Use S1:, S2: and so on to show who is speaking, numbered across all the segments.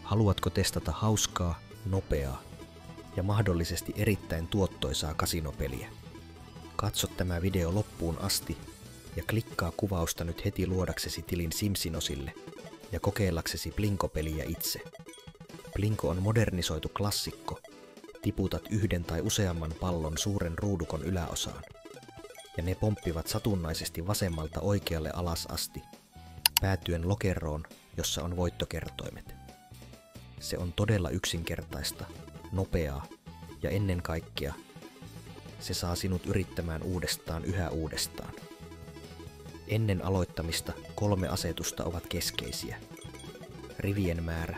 S1: Haluatko testata hauskaa, nopeaa ja mahdollisesti erittäin tuottoisaa kasinopeliä? Katso tämä video loppuun asti ja klikkaa kuvausta nyt heti luodaksesi tilin Simsinosille ja kokeillaksesi Plinko-peliä itse. Plinko on modernisoitu klassikko. Tiputat yhden tai useamman pallon suuren ruudukon yläosaan, ja ne pomppivat satunnaisesti vasemmalta oikealle alas asti, päätyen lokeroon, jossa on voittokertoimet. Se on todella yksinkertaista, nopeaa ja ennen kaikkea se saa sinut yrittämään uudestaan yhä uudestaan. Ennen aloittamista 3 asetusta ovat keskeisiä. Rivien määrä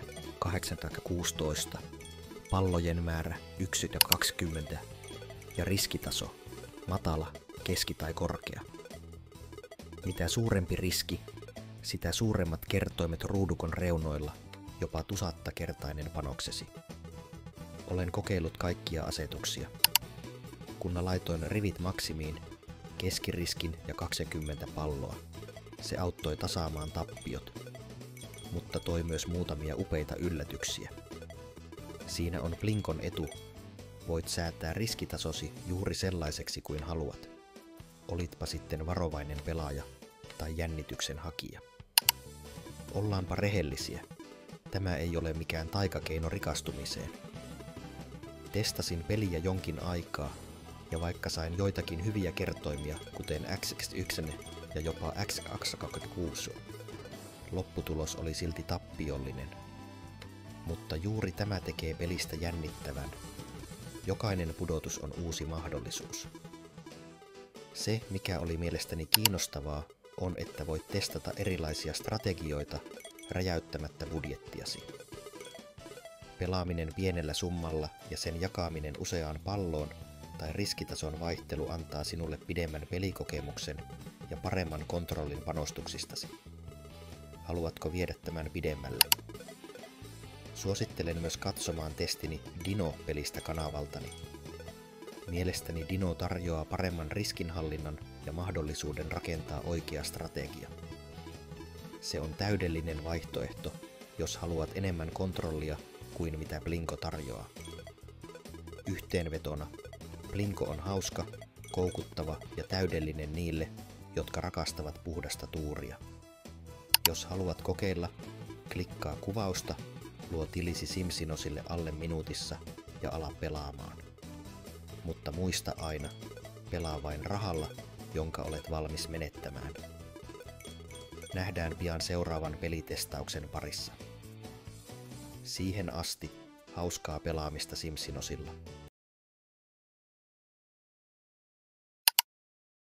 S1: 8-16, pallojen määrä 1-20 ja riskitaso matala, keski tai korkea. Mitä suurempi riski, sitä suuremmat kertoimet ruudukon reunoilla, jopa 1000-kertainen panoksesi. Olen kokeillut kaikkia asetuksia. Kun laitoin rivit maksimiin, keskiriskin ja 20 palloa, se auttoi tasaamaan tappiot, mutta toi myös muutamia upeita yllätyksiä. Siinä on Plinkon etu. Voit säätää riskitasosi juuri sellaiseksi kuin haluat. Olitpa sitten varovainen pelaaja tai jännityksen hakija. Ollaanpa rehellisiä. Tämä ei ole mikään taikakeino rikastumiseen. Testasin peliä jonkin aikaa, ja vaikka sain joitakin hyviä kertoimia, kuten XX1 ja jopa X226, lopputulos oli silti tappiollinen. Mutta juuri tämä tekee pelistä jännittävän. Jokainen pudotus on uusi mahdollisuus. Se, mikä oli mielestäni kiinnostavaa, on, että voit testata erilaisia strategioita räjäyttämättä budjettiasi. Pelaaminen pienellä summalla ja sen jakaminen useaan palloon tai riskitason vaihtelu antaa sinulle pidemmän pelikokemuksen ja paremman kontrollin panostuksistasi. Haluatko viedä tämän pidemmälle? Suosittelen myös katsomaan testini Dino-pelistä kanavaltani. Mielestäni Dino tarjoaa paremman riskinhallinnan ja mahdollisuuden rakentaa oikea strategia. Se on täydellinen vaihtoehto, jos haluat enemmän kontrollia kuin mitä Plinko tarjoaa. Yhteenvetona, Plinko on hauska, koukuttava ja täydellinen niille, jotka rakastavat puhdasta tuuria. Jos haluat kokeilla, klikkaa kuvausta, luo tilisi Simsinosille alle minuutissa ja ala pelaamaan. Mutta muista aina, pelaa vain rahalla, jonka olet valmis menettämään. Nähdään pian seuraavan pelitestauksen parissa. Siihen asti hauskaa pelaamista Simsinosilla.